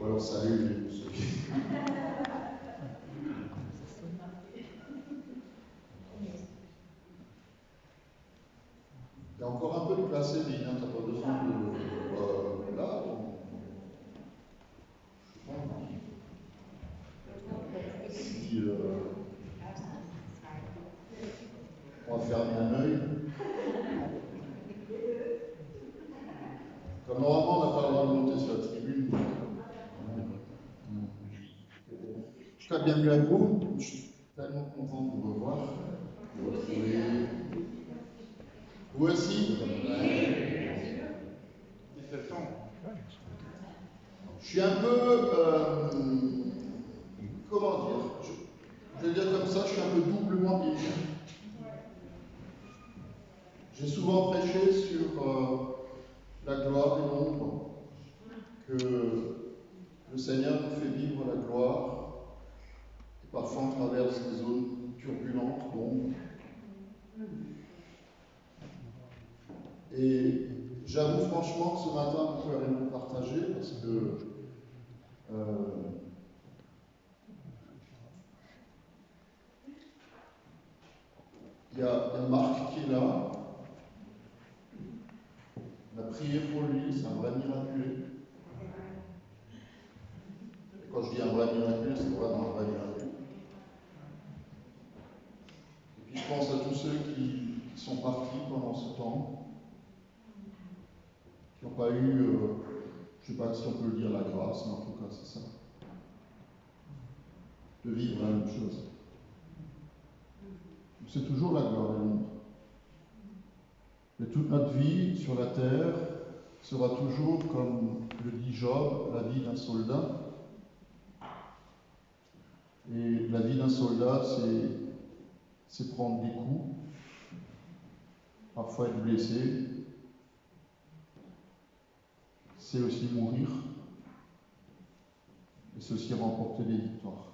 Ou alors salut ceux qui... Il y a encore un peu de place, Céline, hein, t'as pas besoin de... là, si on va fermer un œil. Comme normalement on n'a pas le droit de monter sur la tribune. Je suis bienvenue à vous. Je suis tellement content de vous revoir. De vous retrouver. Vous aussi? Il fait le temps. Je suis un peu... comment dire? Je vais dire comme ça, je suis un peu doublement biaisé. J'ai souvent prêché sur la gloire et l'ombre, que le Seigneur nous fait vivre la gloire, et parfois on traverse des zones turbulentes d'ombre. Et j'avoue franchement que ce matin, mon cœur est non partagé, parce que il y a Marc qui est là. On a prié pour lui, c'est un vrai miraculé. Et quand je dis un vrai miraculé, c'est vraiment un vrai miraculé. Et puis je pense à tous ceux qui sont partis pendant ce temps, qui n'ont pas eu, je ne sais pas si on peut le dire, la grâce, mais en tout cas c'est ça, de vivre la même chose. C'est toujours la gloire et l'ombre. Et toute notre vie sur la terre sera toujours, comme le dit Job, la vie d'un soldat. Et la vie d'un soldat, c'est prendre des coups, parfois être blessé, c'est aussi mourir, et c'est aussi remporter des victoires.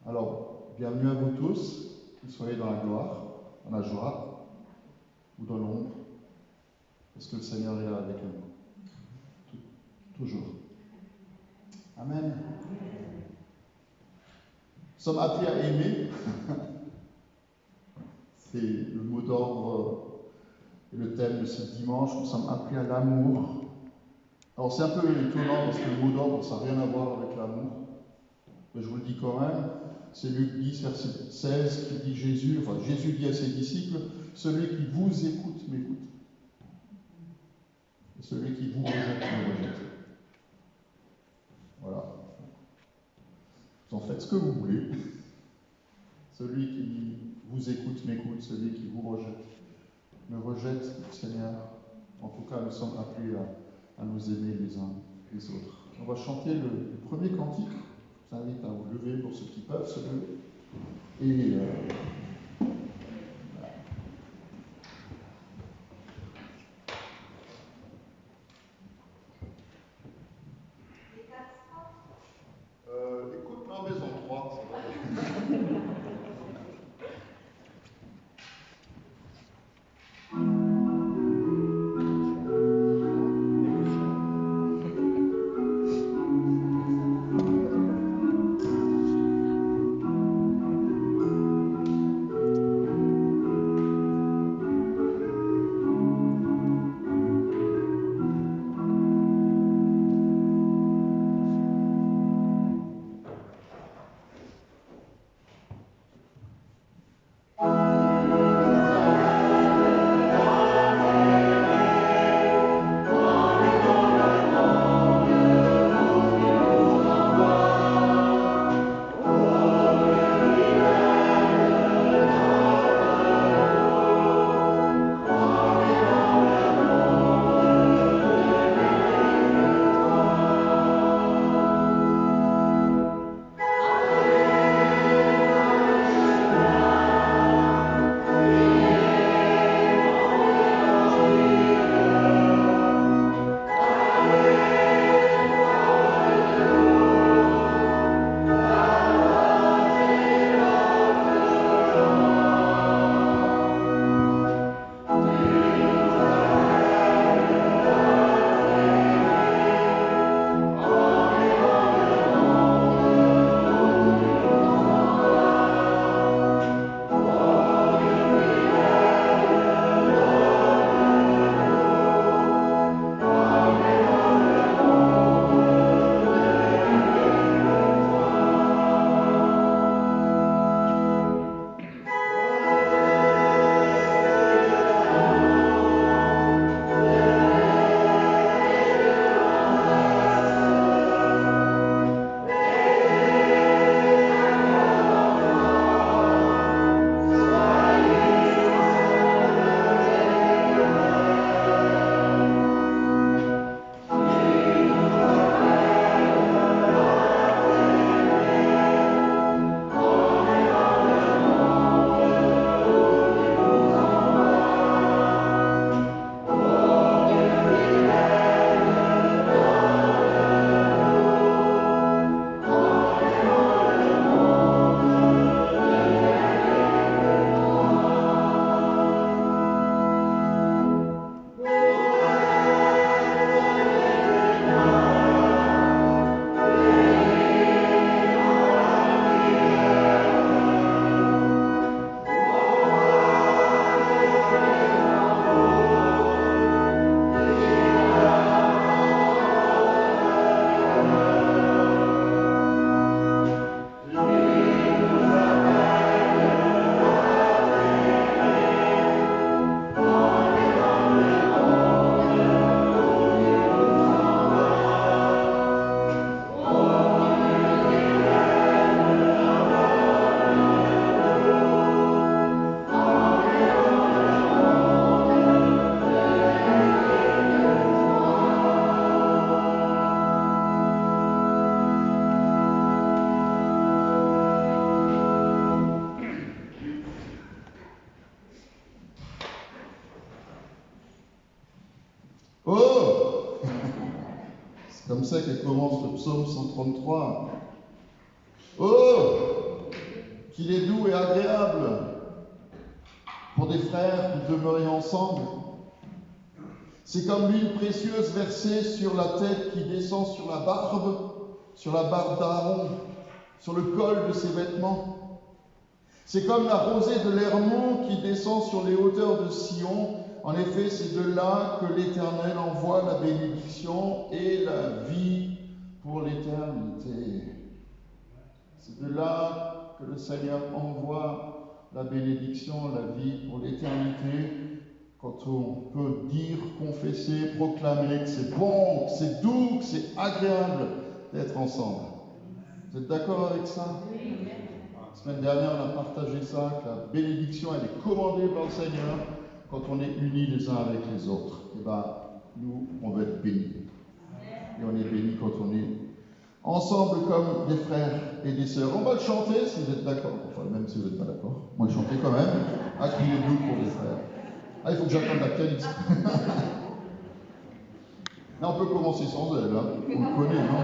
Alors, bienvenue à vous tous, que soyez dans la gloire, dans la joie, ou dans l'ombre, parce que le Seigneur est là avec nous. Toujours. Amen. Nous sommes appelés à aimer. C'est le mot d'ordre et le thème de ce dimanche. Nous sommes appelés à l'amour. Alors c'est un peu étonnant parce que le mot d'ordre, ça n'a rien à voir avec l'amour. Mais je vous le dis quand même. C'est Luc 10, verset 16, qui dit Jésus dit à ses disciples, celui qui vous écoute m'écoute. Et celui qui vous rejette me rejette. Voilà. Vous en faites ce que vous voulez. Celui qui vous écoute m'écoute, celui qui vous rejette me rejette, Seigneur. En tout cas, nous sommes appelés à nous aimer les uns les autres. On va chanter le premier cantique. Je vous invite à vous lever pour ceux qui peuvent se lever. Et écoute, ma maison 3, ça va. Oh! C'est comme ça que commence le psaume 133. Oh! Qu'il est doux et agréable pour des frères de demeurer ensemble. C'est comme l'huile précieuse versée sur la tête qui descend sur la barbe d'Aaron, sur le col de ses vêtements. C'est comme la rosée de l'Hermon qui descend sur les hauteurs de Sion. En effet, c'est de là que l'Éternel envoie la bénédiction et la vie pour l'éternité. C'est de là que le Seigneur envoie la bénédiction, la vie pour l'éternité. Quand on peut dire, confesser, proclamer que c'est bon, que c'est doux, que c'est agréable d'être ensemble. Vous êtes d'accord avec ça? Oui. La semaine dernière, on a partagé ça, que la bénédiction, elle est commandée par le Seigneur quand on est unis les uns avec les autres. Et bien, nous, on va être bénis. Et on est bénis quand on est ensemble comme des frères et des sœurs. On va le chanter si vous êtes d'accord. Enfin, même si vous n'êtes pas d'accord. On va le chanter quand même. Ah, qu'il est doux pour les frères. Ah, il faut que j'attende la pianiste. Là, on peut commencer sans elle. Hein. On le connaît, non?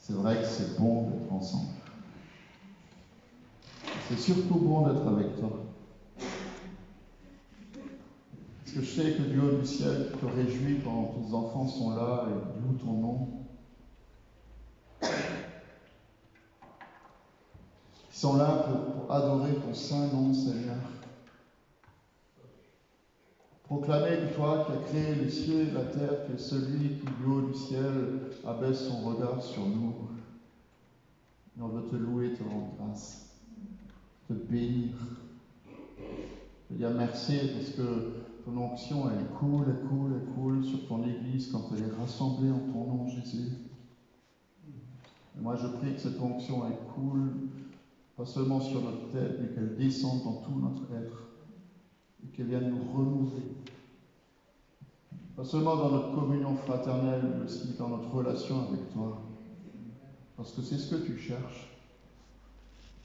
c'est vrai que c'est bon d'être ensemble. C'est surtout bon d'être avec toi. Parce que je sais que du haut du ciel, tu te réjouis quand tes enfants sont là et louent ton nom. Ils sont là pour adorer ton saint nom, Seigneur. Proclamer que toi qui as créé les cieux et la terre, tu es celui qui, du haut du ciel, abaisse son regard sur nous. Et on veut te louer, te rendre grâce, te bénir. Te dire merci parce que ton onction, elle coule sur ton Église quand elle est rassemblée en ton nom, Jésus. Et moi, je prie que cette onction, elle coule, pas seulement sur notre tête, mais qu'elle descende dans tout notre être et qu'elle vienne nous renouveler. Pas seulement dans notre communion fraternelle, mais aussi dans notre relation avec toi. Parce que c'est ce que tu cherches.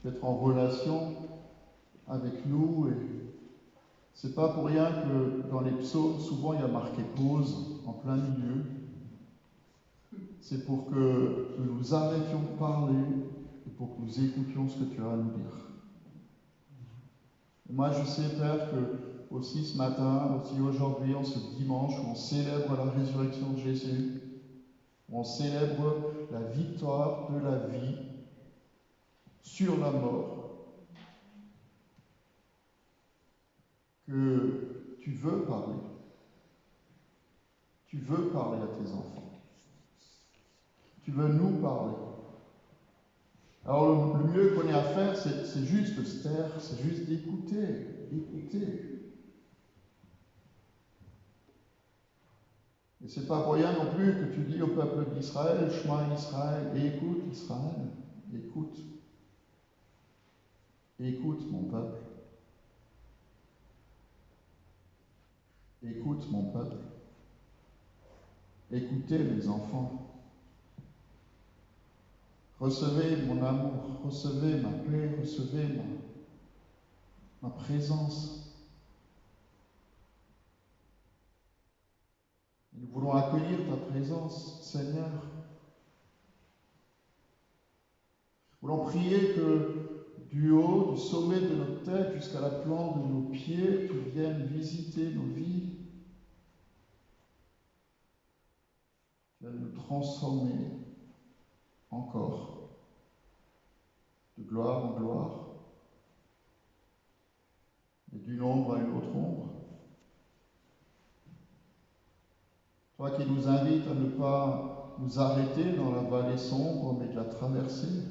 D'être en relation avec nous. Et c'est pas pour rien que dans les psaumes, souvent il y a marqué pause en plein milieu. C'est pour que nous nous arrêtions de parler et pour que nous écoutions ce que tu as à nous dire. Et moi, je sais, Père, que aussi ce matin, aussi aujourd'hui, en ce dimanche où on célèbre la résurrection de Jésus, où on célèbre la victoire de la vie sur la mort, que tu veux parler. Tu veux parler à tes enfants. Tu veux nous parler. Alors le mieux qu'on ait à faire, c'est juste de se taire, c'est juste d'écouter. Et c'est pas pour rien non plus que tu dis au peuple d'Israël, Shema Israël, et écoute Israël, écoute. Écoute mon peuple. Écoute mon peuple. Écoutez mes enfants. Recevez mon amour, recevez ma paix, recevez ma présence. Nous voulons accueillir ta présence, Seigneur. Nous voulons prier que du haut, du sommet de notre tête jusqu'à la plante de nos pieds, tu viennes visiter nos vies. Tu viennes nous transformer encore de gloire en gloire et d'une ombre à une autre ombre. Toi qui nous invites à ne pas nous arrêter dans la vallée sombre, mais de la traverser.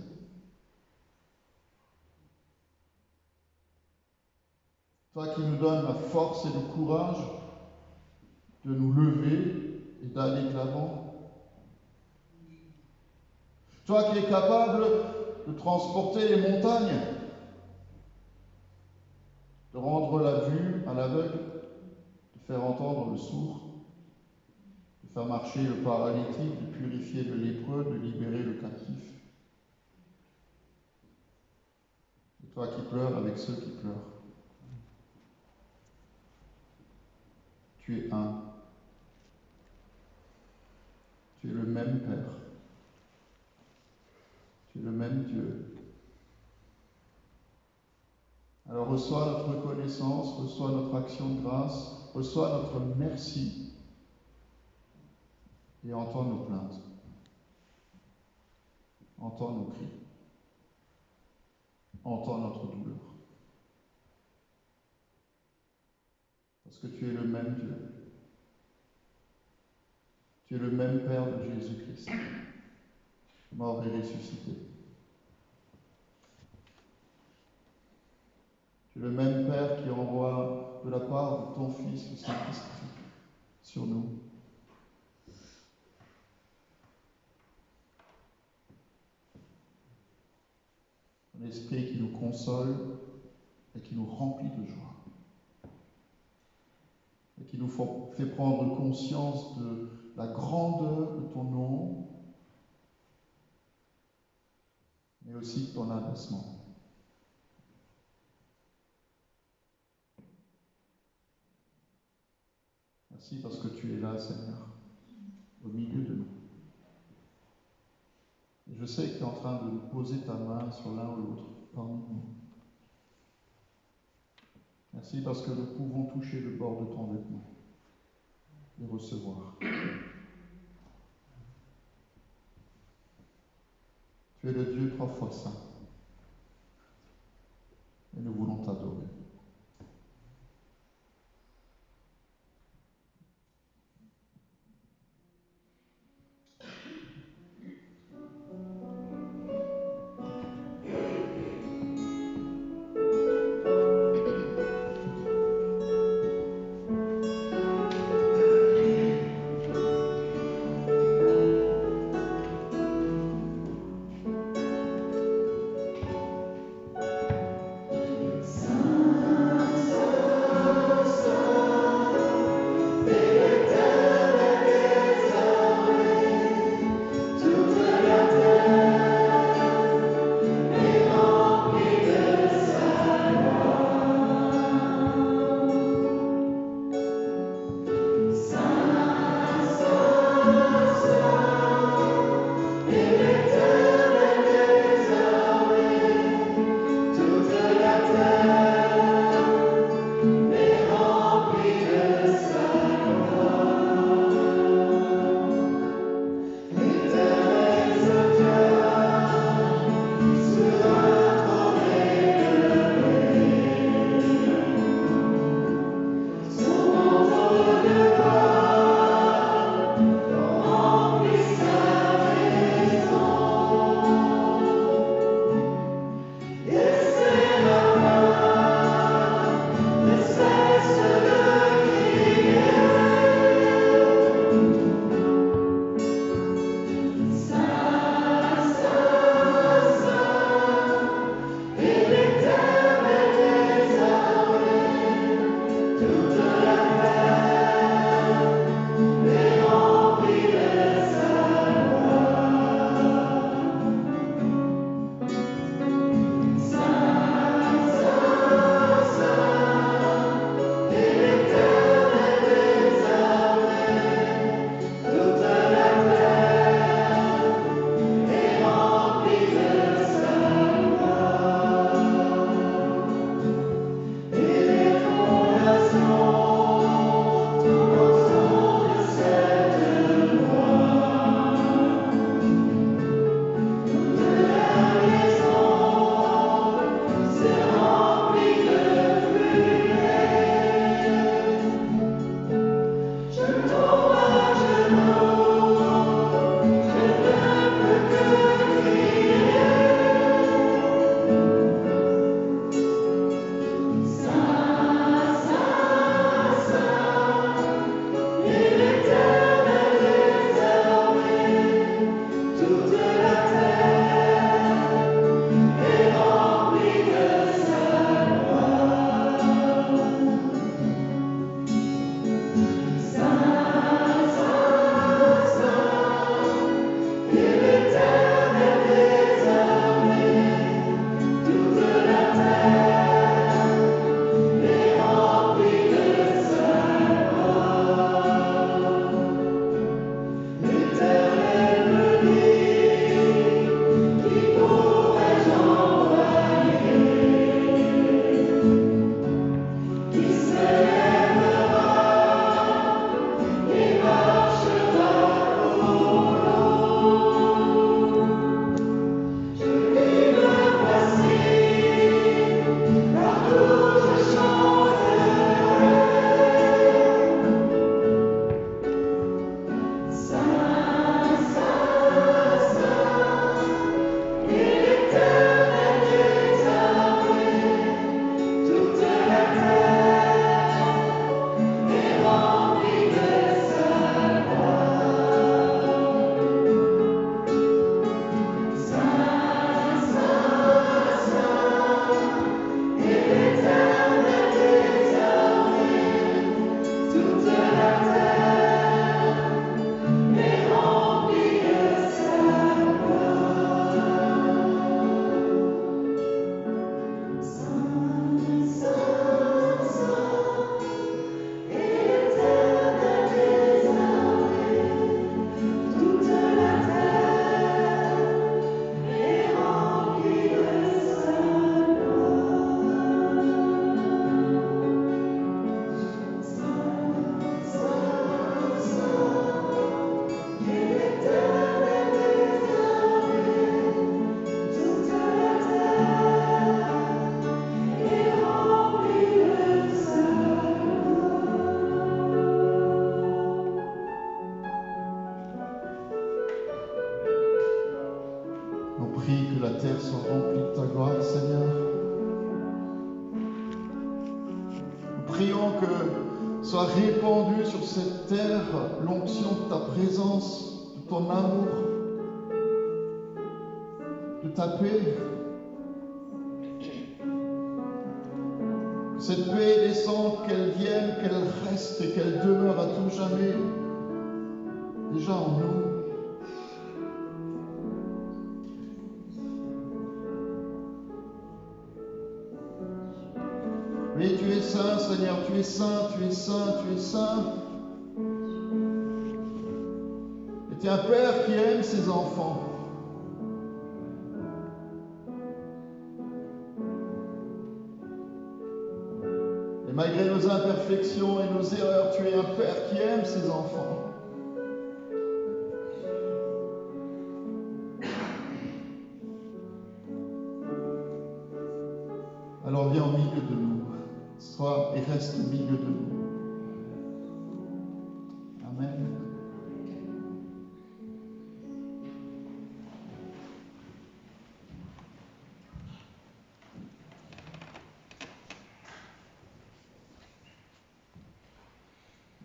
Toi qui nous donnes la force et le courage de nous lever et d'aller de l'avant. Toi qui es capable de transporter les montagnes, de rendre la vue à l'aveugle, de faire entendre le sourd, de faire marcher le paralytique, de purifier le lépreux, de libérer le captif. Et toi qui pleures avec ceux qui pleurent. Tu es un. Tu es le même Père. Tu es le même Dieu. Alors reçois notre reconnaissance, reçois notre action de grâce, reçois notre merci et entends nos plaintes. Entends nos cris. Entends notre douleur. Parce que tu es le même Dieu. Tu es le même Père de Jésus-Christ, mort et ressuscité. Tu es le même Père qui envoie de la part de ton Fils, le Saint-Esprit, sur nous. Un esprit qui nous console et qui nous remplit de joie. Et qui nous fait prendre conscience de la grandeur de ton nom, mais aussi de ton abaissement. Merci parce que tu es là, Seigneur, au milieu de nous. Je sais que tu es en train de poser ta main sur l'un ou l'autre parmi nous. Merci parce que nous pouvons toucher le bord de ton vêtement et recevoir. Tu es le Dieu 3 fois saint et nous voulons t'adorer. Saint la terre soit remplie de ta gloire, Seigneur. Nous prions que soit répandue sur cette terre l'onction de ta présence, de ton amour, de ta paix. Que cette paix descende, qu'elle vienne, qu'elle reste et qu'elle demeure à tout jamais, déjà en nous. Oui, tu es saint, Seigneur, tu es saint, tu es saint, tu es saint. Et tu es un Père qui aime ses enfants. Et malgré nos imperfections et nos erreurs, tu es un Père qui aime ses enfants. Alors viens au milieu de nous. Sois et reste au milieu de nous. Amen.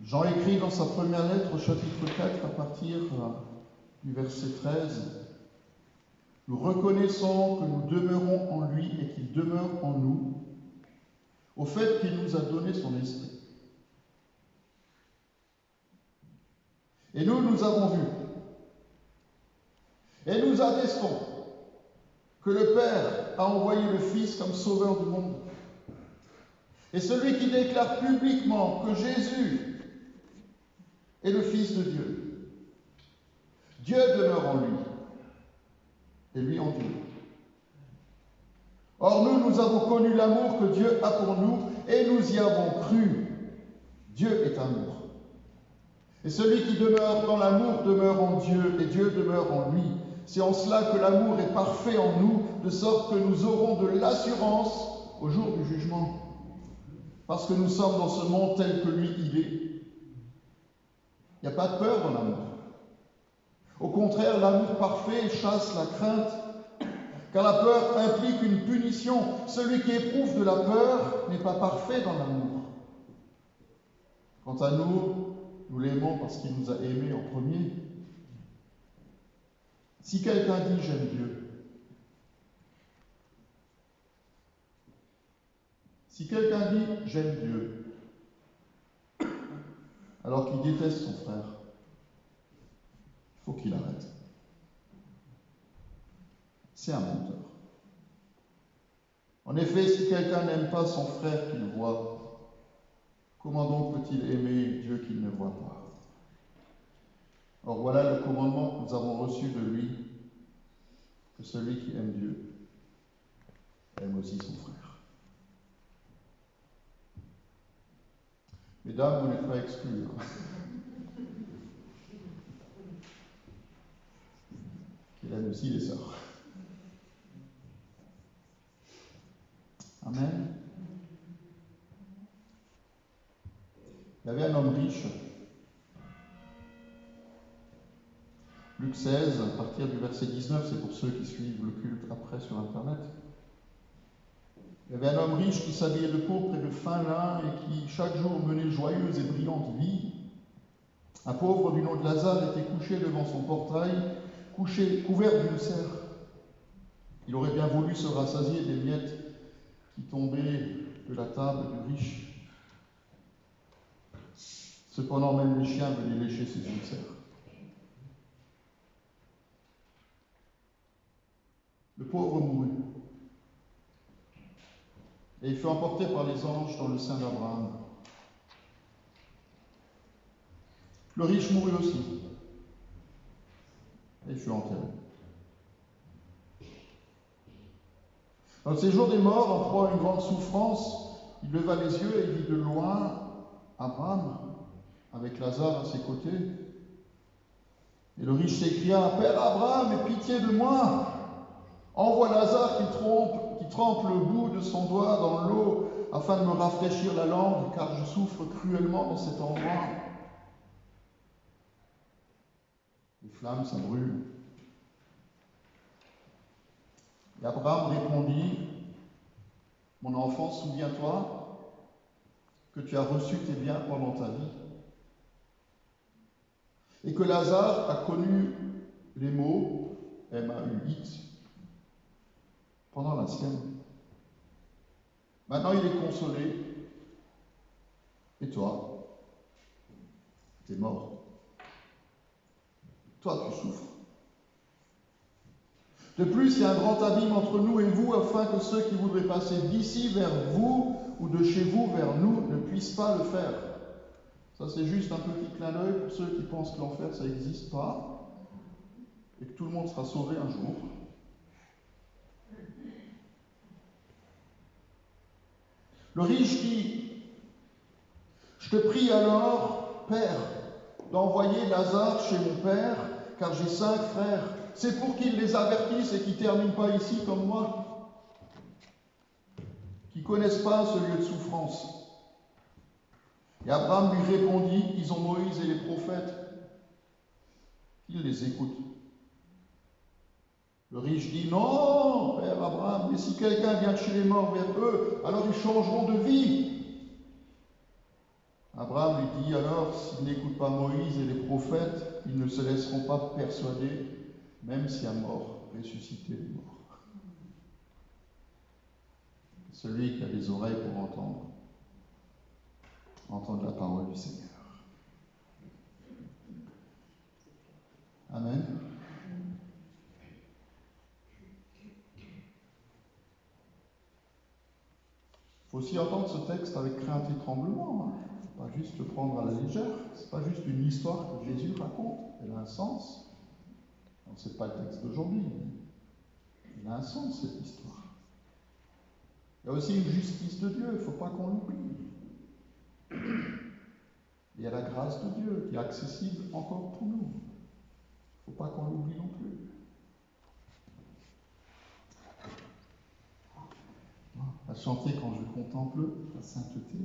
Jean écrit dans sa première lettre au chapitre 4 à partir du verset 13. Nous reconnaissons que nous demeurons en lui et qu'il demeure en nous, au fait qu'il nous a donné son esprit. Et nous avons vu, et nous attestons que le Père a envoyé le Fils comme sauveur du monde. Et celui qui déclare publiquement que Jésus est le Fils de Dieu, Dieu demeure en lui, et lui en Dieu. Or nous avons connu l'amour que Dieu a pour nous, et nous y avons cru. Dieu est amour. Et celui qui demeure dans l'amour demeure en Dieu, et Dieu demeure en lui. C'est en cela que l'amour est parfait en nous, de sorte que nous aurons de l'assurance au jour du jugement. Parce que nous sommes dans ce monde tel que lui, il est. Il n'y a pas de peur dans l'amour. Au contraire, l'amour parfait chasse la crainte, car la peur implique une punition. Celui qui éprouve de la peur n'est pas parfait dans l'amour. Quant à nous, nous l'aimons parce qu'il nous a aimés en premier. Si quelqu'un dit « j'aime Dieu », si quelqu'un dit « j'aime Dieu », alors qu'il déteste son frère, il faut qu'il arrête. C'est un menteur. En effet, si quelqu'un n'aime pas son frère qu'il voit, comment donc peut-il aimer Dieu qu'il ne voit pas? Or voilà le commandement que nous avons reçu de lui, que celui qui aime Dieu aime aussi son frère. Mesdames, vous n'êtes pas exclus. Qu'il aime aussi les sœurs. Amen. Il y avait un homme riche, Luc 16, à partir du verset 19, c'est pour ceux qui suivent le culte après sur Internet. Il y avait un homme riche qui s'habillait de pourpre et de fin lin et qui chaque jour menait joyeuse et brillante vie. Un pauvre du nom de Lazare était couché devant son portail, couvert d'ulcères. Il aurait bien voulu se rassasier des miettes qui tombaient de la table du riche. Cependant, même les chiens venaient lécher ses ulcères. Le pauvre mourut. Et il fut emporté par les anges dans le sein d'Abraham. Le riche mourut aussi. Et il fut enterré. Dans le séjour des morts, en proie à une grande souffrance, il leva les yeux et vit de loin Abraham, avec Lazare à ses côtés. Et le riche s'écria, « Père Abraham, aie pitié de moi! Envoie Lazare qui trempe le bout de son doigt dans l'eau afin de me rafraîchir la langue, car je souffre cruellement dans cet endroit. » Les flammes, ça brûle. Et Abraham répondit, mon enfant, souviens-toi que tu as reçu tes biens pendant ta vie, et que Lazare a connu les maux, M-A-U-X, pendant la sienne. Maintenant, il est consolé, et toi, t'es mort. Toi, tu souffres. De plus, il y a un grand abîme entre nous et vous, afin que ceux qui voudraient passer d'ici vers vous ou de chez vous vers nous ne puissent pas le faire. Ça, c'est juste un petit clin d'œil pour ceux qui pensent que l'enfer, ça n'existe pas, et que tout le monde sera sauvé un jour. Le riche dit, je te prie alors, Père, d'envoyer Lazare chez mon père, car j'ai 5 frères. C'est pour qu'ils les avertissent et qu'ils ne terminent pas ici comme moi, qui ne connaissent pas ce lieu de souffrance. Et Abraham lui répondit, ils ont Moïse et les prophètes, qu'ils les écoutent. Le riche dit, non, Père Abraham, mais si quelqu'un vient de chez les morts vers eux, alors ils changeront de vie. Abraham lui dit, alors, s'ils n'écoutent pas Moïse et les prophètes, ils ne se laisseront pas persuader, même si un mort ressuscité les morts. Celui qui a des oreilles pour entendre la parole du Seigneur. Amen. Il faut aussi entendre ce texte avec crainte et tremblement. Pas juste le prendre à la légère. Ce n'est pas juste une histoire que Jésus raconte. Elle a un sens. Ce n'est pas le texte d'aujourd'hui. Elle a un sens, cette histoire. Il y a aussi une justice de Dieu. Il ne faut pas qu'on l'oublie. Il y a la grâce de Dieu qui est accessible encore pour nous. Il ne faut pas qu'on l'oublie non plus. À chanter quand je contemple la sainteté.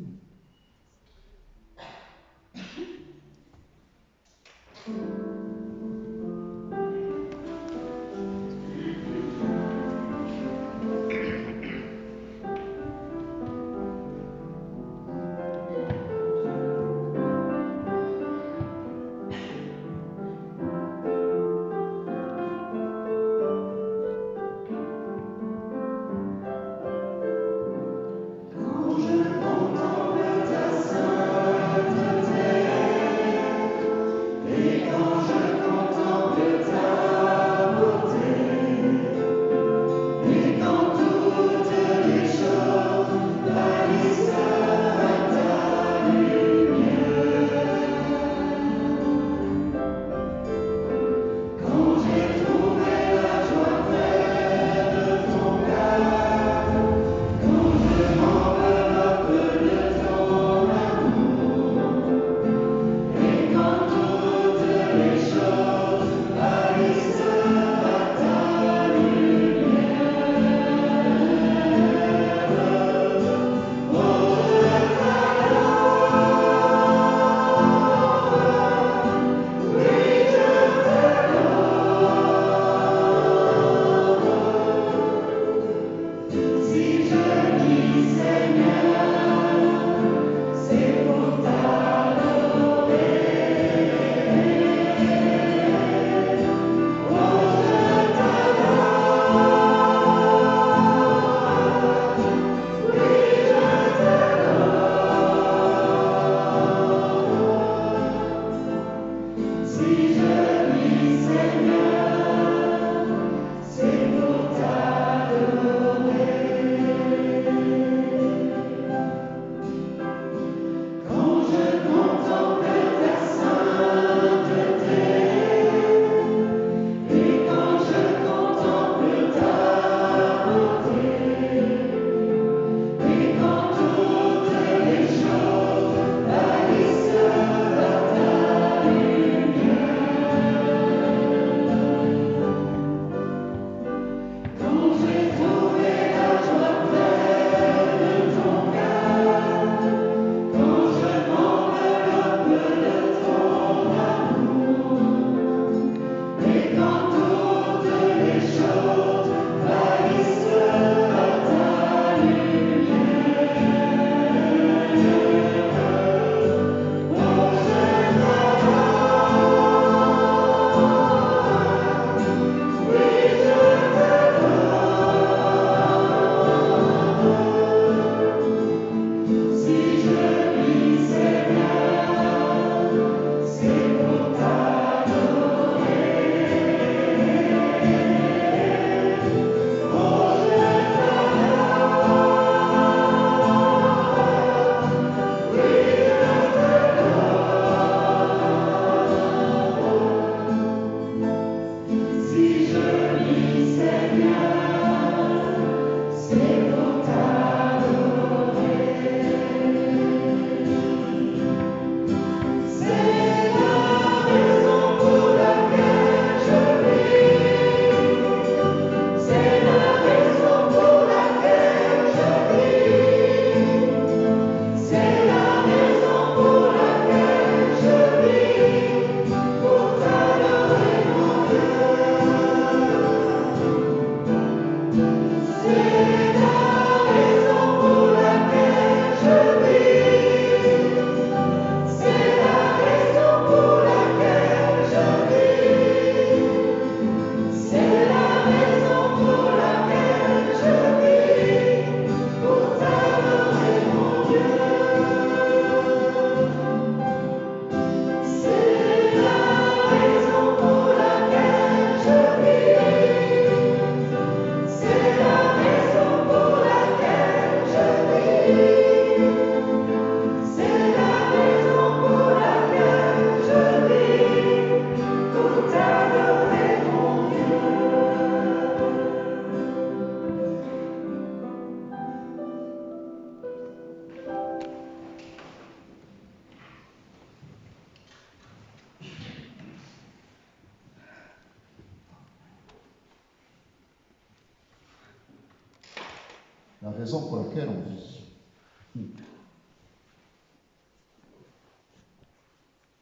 La raison pour laquelle on vit.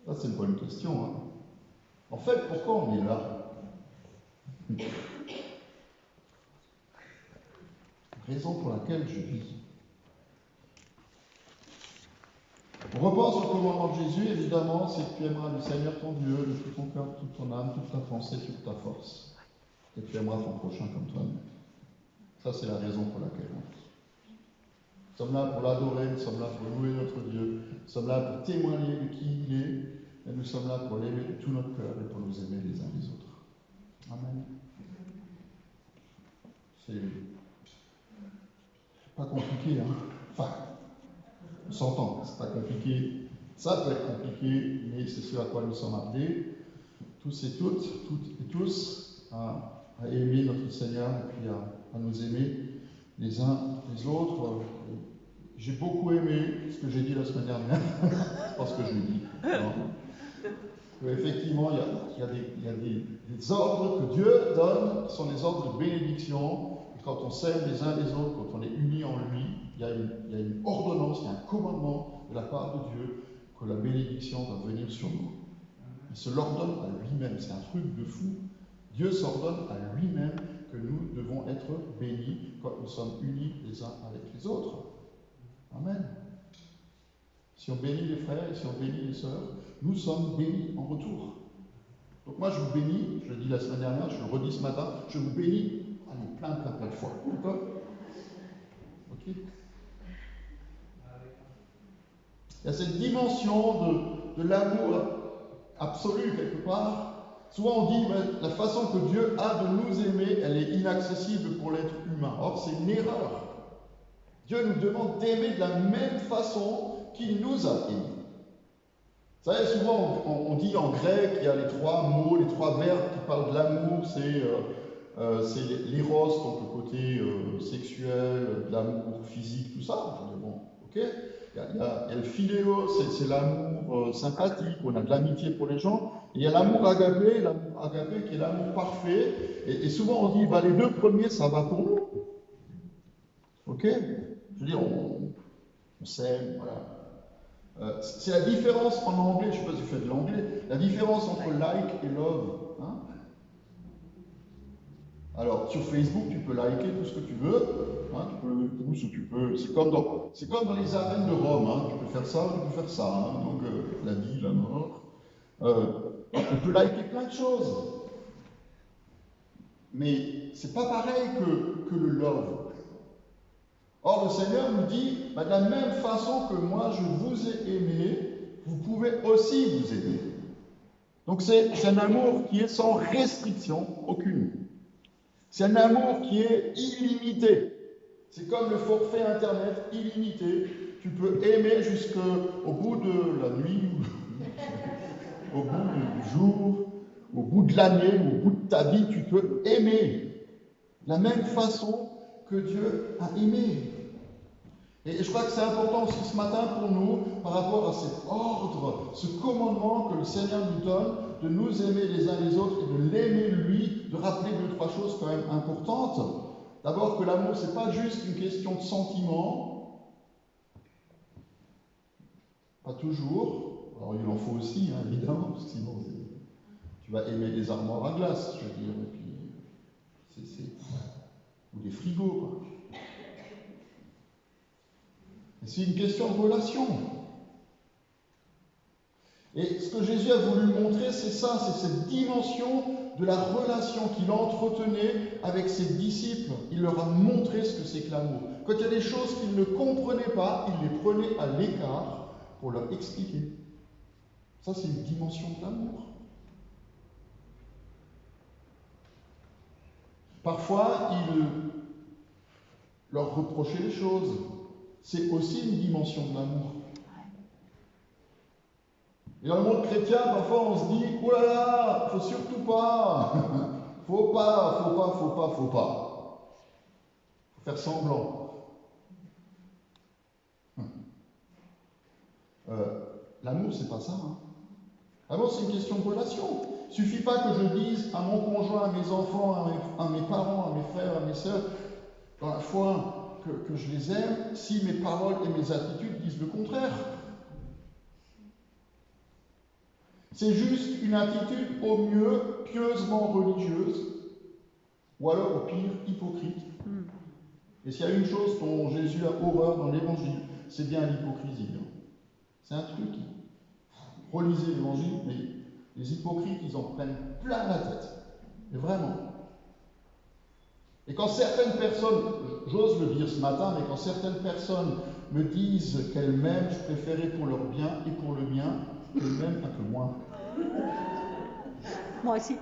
Ça, c'est une bonne question. Hein. En fait, pourquoi on est là? La raison pour laquelle je vis. On repense au commandement de Jésus, évidemment, c'est que tu aimeras le Seigneur ton Dieu de tout ton cœur, toute ton âme, toute ta pensée, toute ta force. Et tu aimeras ton prochain comme toi-même. Ça, c'est la raison pour laquelle on vit. Nous sommes là pour l'adorer, nous sommes là pour louer notre Dieu, nous sommes là pour témoigner de qui il est, et nous sommes là pour l'aimer de tout notre cœur et pour nous aimer les uns les autres. Amen. C'est pas compliqué, hein. Enfin, on s'entend, c'est pas compliqué. Ça peut être compliqué, mais c'est ce à quoi nous sommes appelés, tous et toutes et tous, à aimer notre Seigneur et puis à nous aimer les uns les autres. J'ai beaucoup aimé ce que j'ai dit la semaine dernière. Je pense que je l'ai dit. Effectivement, il y a des ordres que Dieu donne qui sont des ordres de bénédiction. Et quand on s'aime les uns les autres, quand on est unis en lui, il y a une ordonnance, il y a un commandement de la part de Dieu que la bénédiction va venir sur nous. Il se l'ordonne à lui-même. C'est un truc de fou. Dieu s'ordonne à lui-même que nous devons être bénis quand nous sommes unis les uns avec les autres. Amen. Si on bénit les frères et si on bénit les sœurs, nous sommes bénis en retour. Donc moi je vous bénis, je l'ai dit la semaine dernière, je le redis ce matin, je vous bénis plein de fois. D'accord? Ok? Il y a cette dimension de l'amour absolu quelque part. Souvent on dit la façon que Dieu a de nous aimer, elle est inaccessible pour l'être humain. Or c'est une erreur. Dieu nous demande d'aimer de la même façon qu'il nous a aimés. Vous savez, souvent on dit en grec, il y a les trois mots, les trois verbes qui parlent de l'amour, c'est l'éros, donc le côté sexuel, de l'amour physique, tout ça. Je dis, bon, ok. Il y a le philéo, c'est l'amour sympathique, on a de l'amitié pour les gens. Et il y a l'amour agapé qui est l'amour parfait. Et souvent on dit, les deux premiers, ça va pour nous. Ok? Je veux dire, on s'aime, voilà. C'est la différence en anglais, je ne sais pas si vous faites de l'anglais, la différence entre like et love. Hein? Alors, sur Facebook, tu peux liker tout ce que tu veux, hein, c'est comme dans les arènes de Rome, hein, tu peux faire ça ou tu peux faire ça, hein, donc la vie, la mort. On peut liker plein de choses, mais c'est pas pareil que le love. Or, le Seigneur nous dit, de la même façon que moi je vous ai aimé, vous pouvez aussi vous aimer. Donc c'est un amour qui est sans restriction aucune. C'est un amour qui est illimité. C'est comme le forfait Internet illimité. Tu peux aimer jusqu'au bout de la nuit, au bout du jour, au bout de l'année, au bout de ta vie, tu peux aimer. De la même façon que Dieu a aimé. Et je crois que c'est important aussi ce matin pour nous, par rapport à cet ordre, ce commandement que le Seigneur nous donne, de nous aimer les uns les autres et de l'aimer lui, de rappeler deux, trois choses quand même importantes. D'abord que l'amour, ce n'est pas juste une question de sentiment, pas toujours. Alors il en faut aussi, hein, évidemment, parce que sinon tu vas aimer des armoires à glace, je veux dire, et puis ou des frigos, quoi. C'est une question de relation. Et ce que Jésus a voulu montrer, c'est ça, c'est cette dimension de la relation qu'il entretenait avec ses disciples. Il leur a montré ce que c'est que l'amour. Quand il y a des choses qu'ils ne comprenaient pas, il les prenait à l'écart pour leur expliquer. Ça, c'est une dimension de l'amour. Parfois, il leur reprochait les choses. C'est aussi une dimension de l'amour. Et dans le monde chrétien, parfois on se dit « Oh là là, faut surtout pas, faut pas. Faut faire semblant. » L'amour, c'est pas ça. Hein. L'amour, c'est une question de relation. Il suffit pas que je dise à mon conjoint, à mes enfants, à mes parents, à mes frères, à mes sœurs, dans la foi, que je les aime si mes paroles et mes attitudes disent le contraire. C'est juste une attitude au mieux pieusement religieuse, ou alors au pire hypocrite. Et s'il y a une chose dont Jésus a horreur dans l'Évangile, c'est bien l'hypocrisie. C'est un truc. Relisez l'Évangile, mais les hypocrites, ils en prennent plein la tête. Et vraiment. Et quand certaines personnes, j'ose le dire ce matin, mais quand certaines personnes me disent qu'elles m'aiment, je préférais pour leur bien et pour le mien qu'elles m'aiment un peu moins. Moi aussi.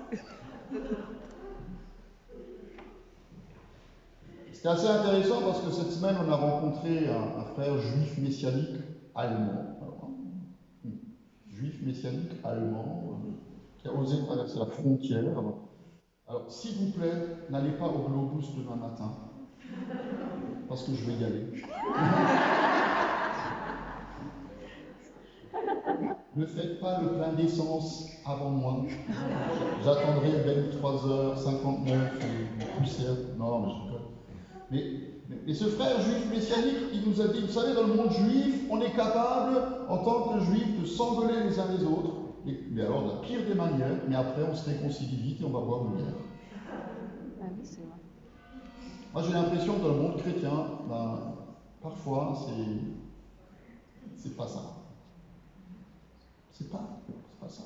C'était assez intéressant parce que cette semaine, on a rencontré un frère juif messianique allemand. Juif messianique allemand qui a osé traverser la frontière. Alors, s'il vous plaît, n'allez pas au Globus demain matin, parce que je vais y aller. Ne faites pas le plein d'essence avant moi. J'attendrai belle 3h59 et poussière. Non, mais je rigole. Mais ce frère juif messianique, il nous a dit, vous savez, dans le monde juif, on est capable, en tant que juif, de s'engueuler les uns les autres, mais alors de la pire des manières, mais après on se réconcilie vite et on va boire une bière. Ah oui, c'est vrai. Moi j'ai l'impression que dans le monde chrétien, parfois c'est pas ça. C'est pas ça.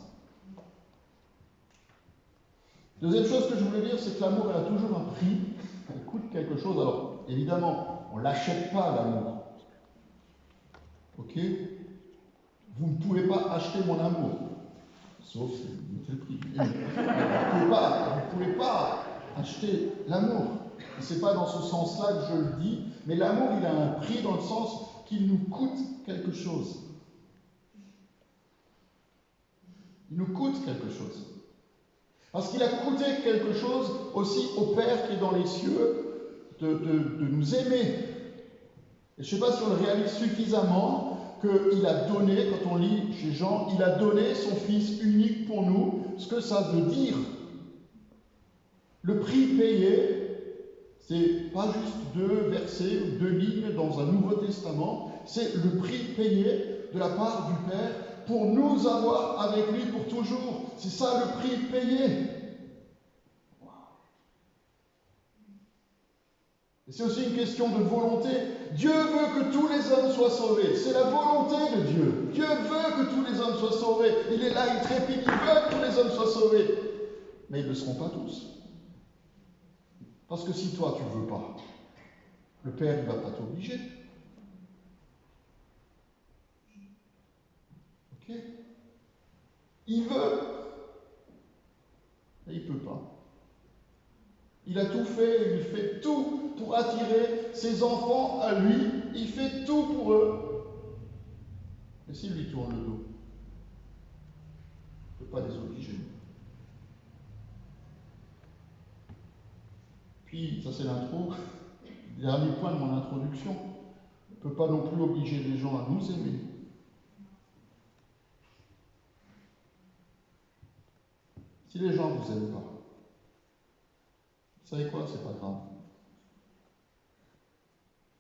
Deuxième chose que je voulais dire, c'est que l'amour, elle a toujours un prix, elle coûte quelque chose. Alors, évidemment, on ne l'achète pas, l'amour. Ok? Vous ne pouvez pas acheter mon amour. Sauf si vous mettez le prix. Vous ne pouvez pas acheter l'amour. Ce n'est pas dans ce sens-là que je le dis, mais l'amour, il a un prix dans le sens qu'il nous coûte quelque chose. Il nous coûte quelque chose. Parce qu'il a coûté quelque chose aussi au Père qui est dans les cieux de nous aimer. Et je ne sais pas si on le réalise suffisamment qu'il a donné, quand on lit chez Jean, il a donné son Fils unique pour nous, ce que ça veut dire. Le prix payé, c'est pas juste 2 versets ou 2 lignes dans un Nouveau Testament, c'est le prix payé de la part du Père pour nous avoir avec lui pour toujours. C'est ça le prix payé. Et c'est aussi une question de volonté. Dieu veut que tous les hommes soient sauvés. C'est la volonté de Dieu. Dieu veut que tous les hommes soient sauvés. Il est là, il trépide, il veut que tous les hommes soient sauvés. Mais ils ne le seront pas tous. Parce que si toi, tu ne veux pas, le Père, il ne va pas t'obliger. Ok? Il veut, mais il ne peut pas. Il a tout fait, il fait tout pour attirer ses enfants à lui. Il fait tout pour eux. Mais s'il lui tourne le dos, il ne peut pas les obliger. Puis, ça c'est l'intro, dernier point de mon introduction, on ne peut pas non plus obliger les gens à nous aimer. Si les gens ne vous aiment pas, vous savez quoi, c'est pas grave.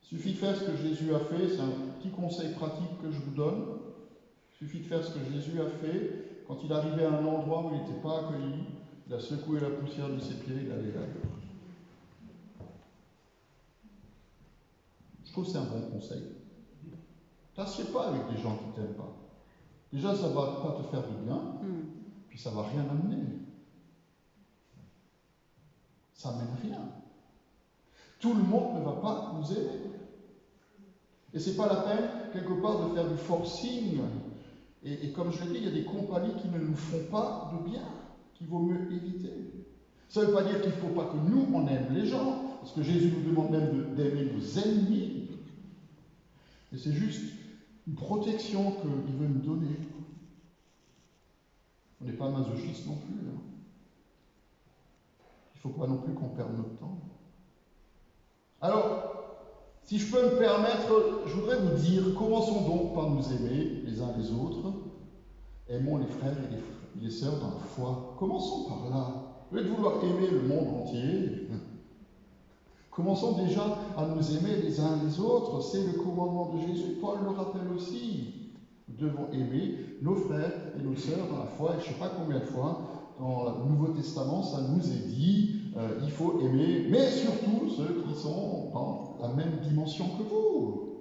Il suffit de faire ce que Jésus a fait, c'est un petit conseil pratique que je vous donne. Il suffit de faire ce que Jésus a fait. Quand il arrivait à un endroit où il n'était pas accueilli, il a secoué la poussière de ses pieds, il allait ailleurs. Je trouve que c'est un bon conseil. T'assieds pas avec des gens qui ne t'aiment pas. Déjà, ça ne va pas te faire du bien, puis ça ne va rien amener. Ça n'amène rien. Tout le monde ne va pas nous aimer. Et ce n'est pas la peine, quelque part, de faire du forcing. Et comme je l'ai dit, il y a des compagnies qui ne nous font pas de bien, qu'il vaut mieux éviter. Ça ne veut pas dire qu'il ne faut pas que nous, on aime les gens, parce que Jésus nous demande même d'aimer nos ennemis. Et c'est juste une protection qu'il veut nous donner. On n'est pas masochiste non plus. Hein. Il ne faut pas non plus qu'on perde notre temps. Alors, si je peux me permettre, je voudrais vous dire, commençons donc par nous aimer les uns les autres. Aimons les frères et les sœurs dans la foi. Commençons par là. Au lieu de vouloir aimer le monde entier, Commençons déjà à nous aimer les uns les autres. C'est le commandement de Jésus. Paul le rappelle aussi. Nous devons aimer nos frères et nos sœurs dans la foi. Et je ne sais pas combien de fois, dans le Nouveau Testament, ça nous est dit, il faut aimer, mais surtout ceux qui sont dans la même dimension que vous.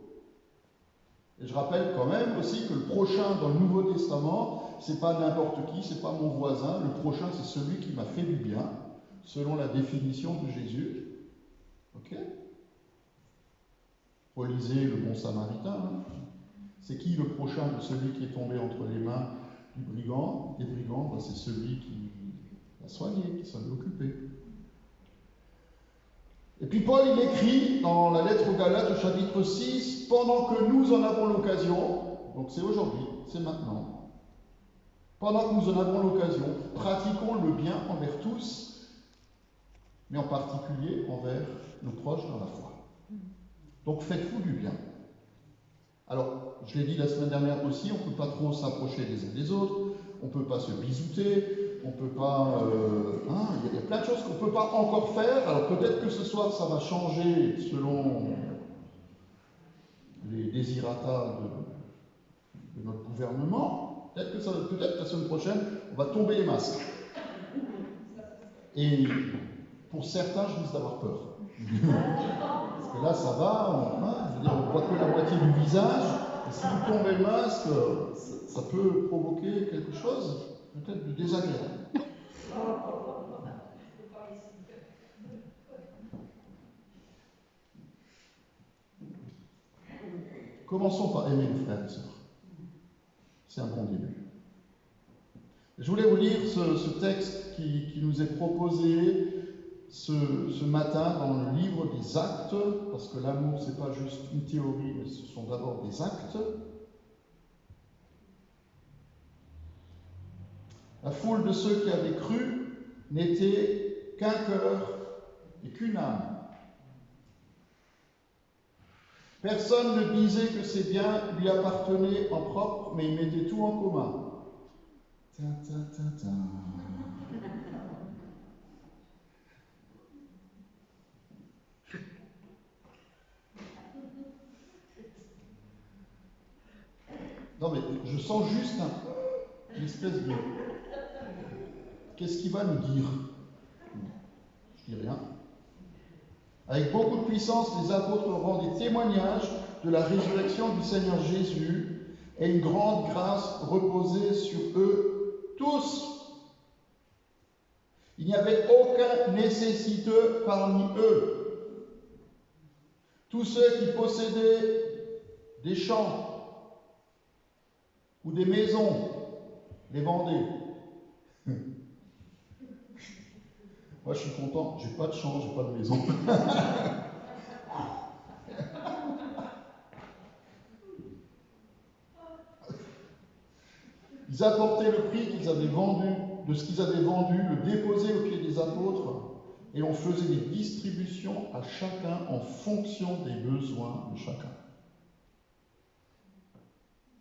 Et je rappelle quand même aussi que le prochain dans le Nouveau Testament, c'est pas n'importe qui, c'est pas mon voisin. Le prochain, c'est celui qui m'a fait du bien, selon la définition de Jésus. Ok ? Relisez le Bon Samaritain. Hein. C'est qui le prochain de celui qui est tombé entre les mains du brigand, des brigands? Ben, c'est celui qui l'a soigné, qui s'en est occupé. Et puis Paul, il écrit dans la lettre aux Galates au chapitre 6, pendant que nous en avons l'occasion, donc c'est aujourd'hui, c'est maintenant, pendant que nous en avons l'occasion, pratiquons le bien envers tous, mais en particulier envers nos proches dans la foi. Donc faites-vous du bien. Alors, je l'ai dit la semaine dernière aussi, on ne peut pas trop s'approcher les uns des autres, on ne peut pas se bisouter, on ne peut pas... il y a plein de choses qu'on ne peut pas encore faire. Alors peut-être que ce soir, ça va changer selon les désirata de notre gouvernement. Peut-être que la semaine prochaine, on va tomber les masques. Et pour certains, je risque d'avoir peur. Parce que là, ça va, on voit que la moitié du visage. Et si vous tombez le masque, ça peut provoquer quelque chose, peut-être de désagréable. Commençons par aimer les frères et sœurs. C'est un bon début. Je voulais vous lire ce texte qui nous est proposé ce matin dans le livre des Actes, parce que l'amour, ce n'est pas juste une théorie, mais ce sont d'abord des actes. La foule de ceux qui avaient cru n'était qu'un cœur et qu'une âme. Personne ne disait que ses biens lui appartenaient en propre, mais il mettait tout en commun. Ta, ta, ta, ta. Non mais je sens juste une espèce de... Qu'est-ce qu'il va nous dire? Je dis rien. Avec beaucoup de puissance, les apôtres rendent des témoignages de la résurrection du Seigneur Jésus, et une grande grâce reposait sur eux tous. Il n'y avait aucun nécessiteux parmi eux. Tous ceux qui possédaient des champs ou des maisons les vendaient. Moi, je suis content, j'ai pas de champ, j'ai pas de maison. Ils apportaient le prix qu'ils avaient vendu, de ce qu'ils avaient vendu, le déposaient au pied des apôtres, et on faisait des distributions à chacun en fonction des besoins de chacun.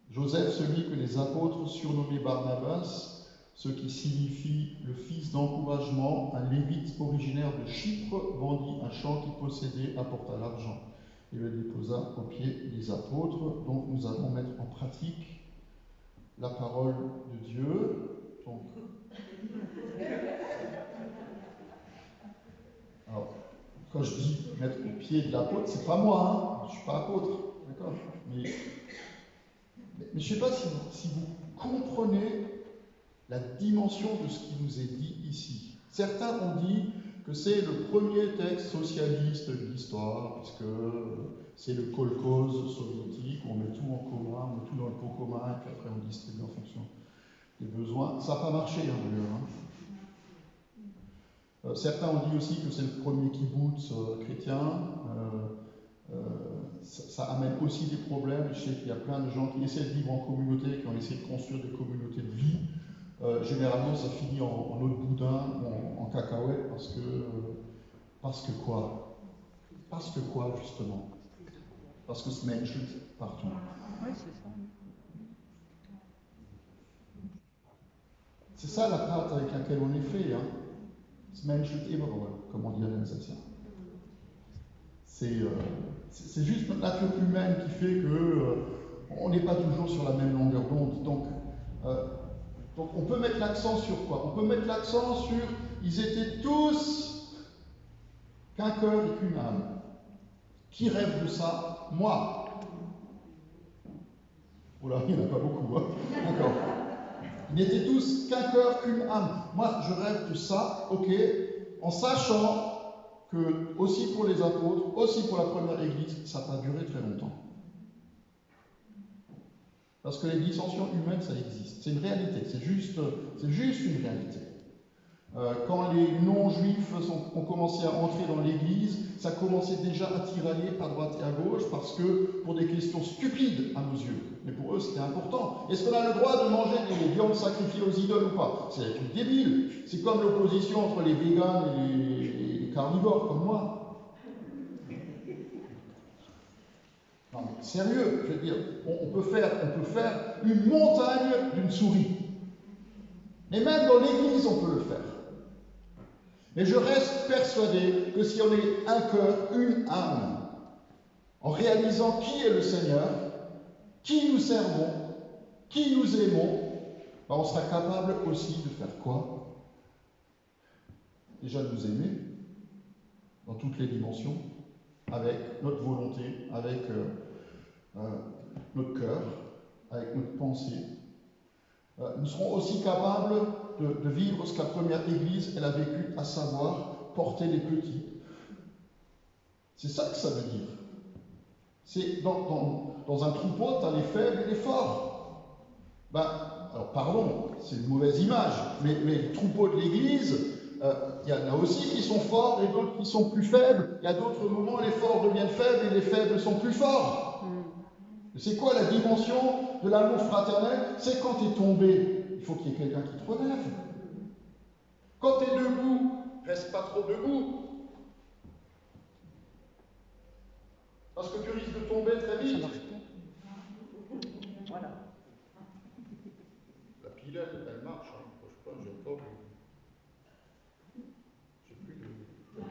Joseph, celui que les apôtres surnommaient Barnabas, ce qui signifie le fils d'encouragement, un lévite originaire de Chypre, vendit un champ qu'il possédait, apporta l'argent et le déposa aux pieds des apôtres. Donc nous allons mettre en pratique la parole de Dieu. Donc, alors, quand je dis mettre aux pieds de l'apôtre, c'est pas moi, hein, je ne suis pas apôtre, d'accord, mais je ne sais pas si vous comprenez la dimension de ce qui nous est dit ici. Certains ont dit que c'est le premier texte socialiste de l'histoire, puisque c'est le kolkhoz soviétique, on met tout en commun, on met tout dans le pot commun, et puis après on distribue en fonction des besoins. Ça n'a pas marché, d'ailleurs. Certains ont dit aussi que c'est le premier kibbutz chrétien. Ça amène aussi des problèmes. Je sais qu'il y a plein de gens qui essaient de vivre en communauté, qui ont essayé de construire des communautés de vie. Généralement, ça finit en eau de boudin, en cacahuètes, parce que quoi? Parce que quoi, justement? Parce que se menschelt partout. Oui, c'est ça. C'est ça la pâte avec laquelle on est fait. Se menschelt überall, comme on dit en alsacien. C'est juste notre nature humaine qui fait que on n'est pas toujours sur la même longueur d'onde. Donc on peut mettre l'accent sur quoi? On peut mettre l'accent sur ils étaient tous qu'un cœur et qu'une âme. Qui rêve de ça? Moi. Oula, il n'y en a pas beaucoup, hein. D'accord. Ils n'étaient tous qu'un cœur, qu'une âme. Moi, je rêve de ça, ok, en sachant que, aussi pour les apôtres, aussi pour la première église, ça n'a pas duré très longtemps. Parce que les dissensions humaines, ça existe. C'est une réalité, c'est juste une réalité. Quand les non-juifs ont commencé à entrer dans l'église, ça commençait déjà à tirailler à droite et à gauche, parce que, pour des questions stupides à nos yeux, mais pour eux c'était important. Est-ce qu'on a le droit de manger des viandes sacrifiées aux idoles ou pas? C'est un truc débile. C'est comme l'opposition entre les véganes et les carnivores, comme moi. Non mais sérieux, je veux dire, on peut faire une montagne d'une souris. Et même dans l'église, on peut le faire. Mais je reste persuadé que si on est un cœur, une âme, en réalisant qui est le Seigneur, qui nous servons, qui nous aimons, ben on sera capable aussi de faire quoi? Déjà de nous aimer, dans toutes les dimensions, avec notre volonté, avec notre cœur, avec notre pensée. Nous serons aussi capables de vivre ce que la première Église elle a vécu, à savoir porter les petits. C'est ça que ça veut dire. C'est dans un troupeau, tu as les faibles et les forts. Alors pardon, c'est une mauvaise image, mais le troupeau de l'Église, il y en a aussi qui sont forts et d'autres qui sont plus faibles. Il y a d'autres moments, les forts deviennent faibles et les faibles sont plus forts. C'est quoi la dimension de l'amour fraternel? C'est quand tu es tombé, il faut qu'il y ait quelqu'un qui te relève. Quand tu es debout, reste pas trop debout. Parce que tu risques de tomber très vite. Voilà. La pile, elle marche. Hein. Je sais pas, j'ai pas.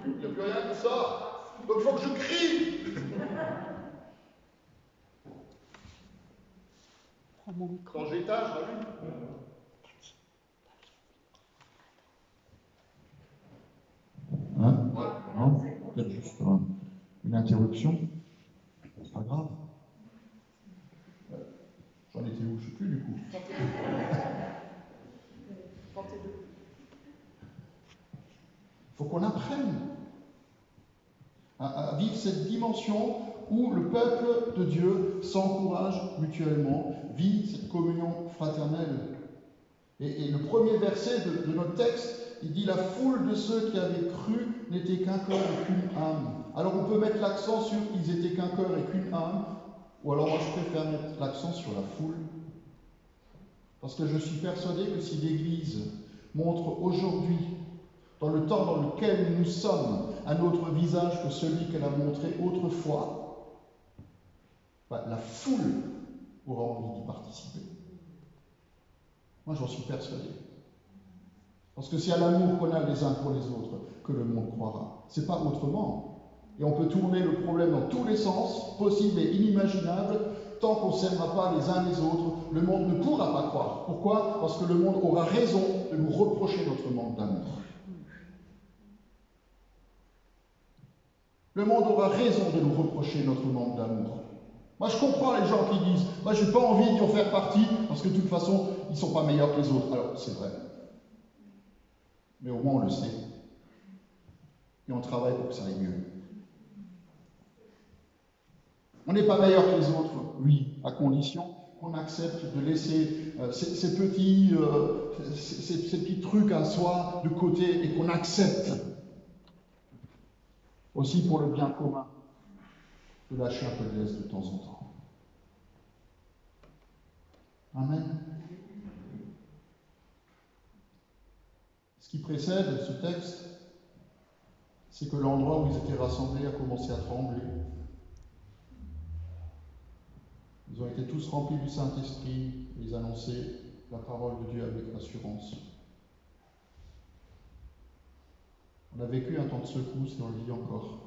Il n'y a plus rien qui sort. Donc il faut que je crie. Quand j'éteins, je rallume. Hein? Non, peut-être juste une interruption. C'est pas grave. J'en étais où? Je ne sais plus du coup. Il faut qu'on apprenne à vivre cette dimension où le peuple de Dieu s'encourage mutuellement, vit cette communion fraternelle. Et le premier verset de notre texte, il dit « La foule de ceux qui avaient cru n'était qu'un cœur et qu'une âme ». Alors on peut mettre l'accent sur « ils étaient qu'un cœur et qu'une âme », ou alors moi je préfère mettre l'accent sur la foule. Parce que je suis persuadé que si l'Église montre aujourd'hui, dans le temps dans lequel nous sommes, un autre visage que celui qu'elle a montré autrefois, la foule aura envie d'y participer. Moi, j'en suis persuadé. Parce que c'est à l'amour qu'on a les uns pour les autres que le monde croira. C'est pas autrement. Et on peut tourner le problème dans tous les sens, possibles et inimaginables. Tant qu'on ne s'aimera pas les uns les autres, le monde ne pourra pas croire. Pourquoi? Parce que le monde aura raison de nous reprocher notre manque d'amour. Le monde aura raison de nous reprocher notre manque d'amour. Moi, je comprends les gens qui disent « Moi, je n'ai pas envie d'y en faire partie, parce que de toute façon, ils ne sont pas meilleurs que les autres. » Alors, c'est vrai. Mais au moins, on le sait. Et on travaille pour que ça aille mieux. On n'est pas meilleur que les autres, oui, à condition qu'on accepte de laisser ces petits trucs à soi de côté et qu'on accepte aussi pour le bien commun de lâcher un peu de laisse de temps en temps. Amen. Ce qui précède ce texte, c'est que l'endroit où ils étaient rassemblés a commencé à trembler. Ils ont été tous remplis du Saint-Esprit et ils annonçaient la parole de Dieu avec assurance. On a vécu un temps de secousse et on le vit encore.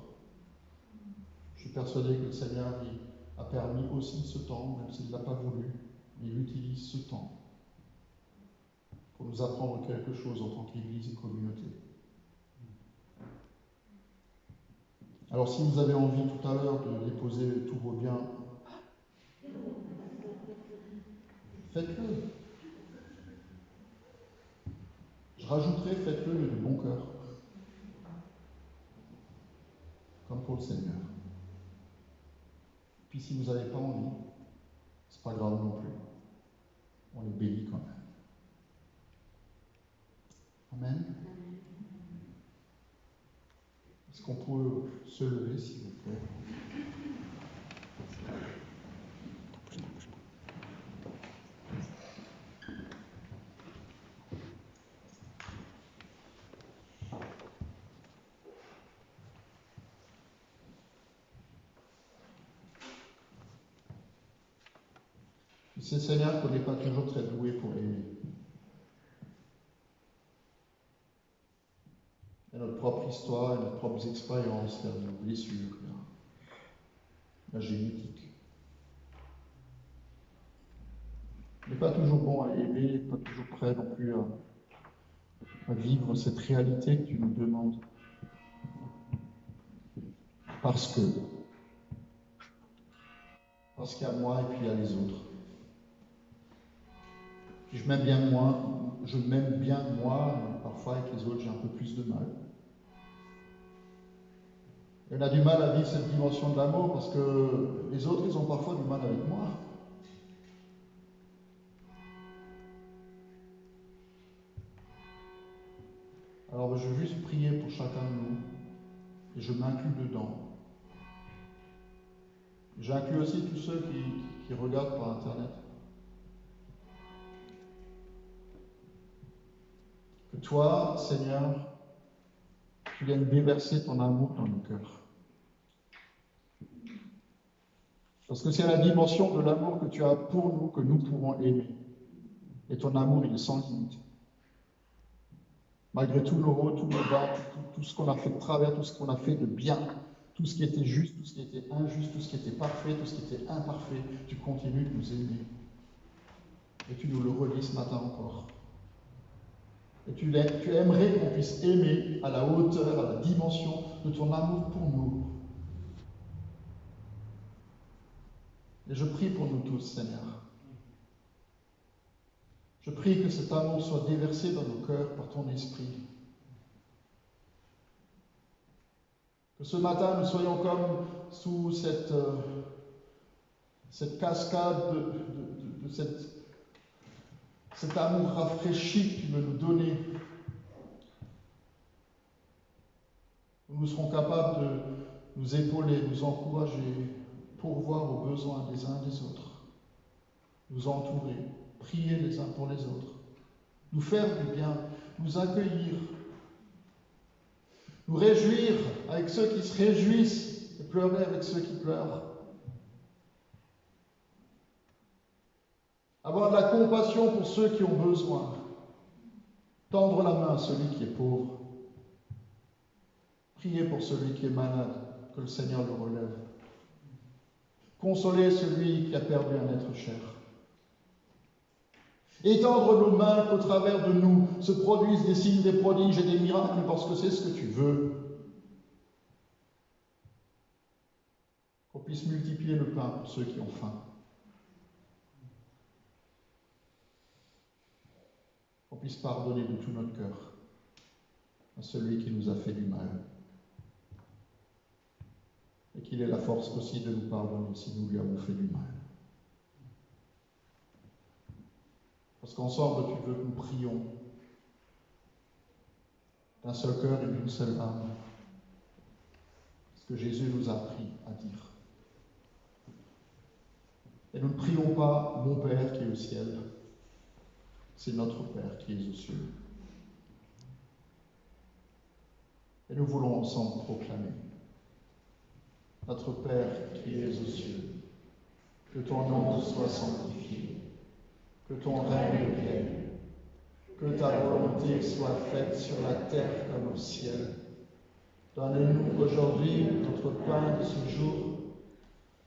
Je suis persuadé que le Seigneur a permis aussi ce temps, même s'il ne l'a pas voulu, mais il utilise ce temps pour nous apprendre quelque chose en tant qu'Église et communauté. Alors si vous avez envie tout à l'heure de déposer tous vos biens, faites-le. Je rajouterai, faites-le de bon cœur, comme pour le Seigneur. Puis si vous n'avez pas envie, c'est pas grave non plus. On les bénit quand même. Amen. Est-ce qu'on peut se lever, s'il vous plaît? C'est Seigneur qu'on n'est pas toujours très doué pour aimer. Et notre propre histoire, et nos propres expériences, nos blessures, la génétique. On n'est pas toujours bon à aimer, pas toujours prêt non plus à vivre cette réalité que tu nous demandes. Parce qu'il y a moi et puis il y a les autres. Puis je m'aime bien moi, mais parfois avec les autres j'ai un peu plus de mal. Et on a du mal à vivre cette dimension de l'amour parce que les autres, ils ont parfois du mal avec moi. Alors je veux juste prier pour chacun de nous, et je m'inclus dedans. J'inclus aussi tous ceux qui regardent par Internet. Que toi, Seigneur, tu viennes déverser ton amour dans nos cœurs. Parce que c'est la dimension de l'amour que tu as pour nous que nous pourrons aimer. Et ton amour, il est sans limite. Malgré tous nos hauts, tous nos bas, tout ce qu'on a fait de travers, tout ce qu'on a fait de bien, tout ce qui était juste, tout ce qui était injuste, tout ce qui était parfait, tout ce qui était imparfait, tu continues de nous aimer. Et tu nous le redis ce matin encore. Et tu aimerais qu'on puisse aimer à la hauteur, à la dimension de ton amour pour nous. Et je prie pour nous tous, Seigneur. Je prie que cet amour soit déversé dans nos cœurs par ton esprit. Que ce matin, nous soyons comme sous cette cascade de cet amour rafraîchi que tu veux nous donner. Nous serons capables de nous épauler, nous encourager, pourvoir aux besoins des uns des autres, nous entourer, prier les uns pour les autres, nous faire du bien, nous accueillir, nous réjouir avec ceux qui se réjouissent et pleurer avec ceux qui pleurent. Avoir de la compassion pour ceux qui ont besoin, tendre la main à celui qui est pauvre, prier pour celui qui est malade, que le Seigneur le relève, consoler celui qui a perdu un être cher. Étendre nos mains qu'au travers de nous se produisent des signes, des prodiges et des miracles parce que c'est ce que tu veux. Qu'on puisse multiplier le pain pour ceux qui ont faim. Qu'on puisse pardonner de tout notre cœur à celui qui nous a fait du mal. Et qu'il ait la force aussi de nous pardonner si nous lui avons fait du mal. Parce qu'ensemble, tu veux que nous prions d'un seul cœur et d'une seule âme. Ce que Jésus nous a appris à dire. Et nous ne prions pas « Mon Père qui est au ciel », c'est notre Père qui est aux cieux. Et nous voulons ensemble proclamer « Notre Père qui es aux cieux, que ton nom soit sanctifié, que ton règne vienne, que ta volonté soit faite sur la terre comme au ciel. Donne-nous aujourd'hui notre pain de ce jour.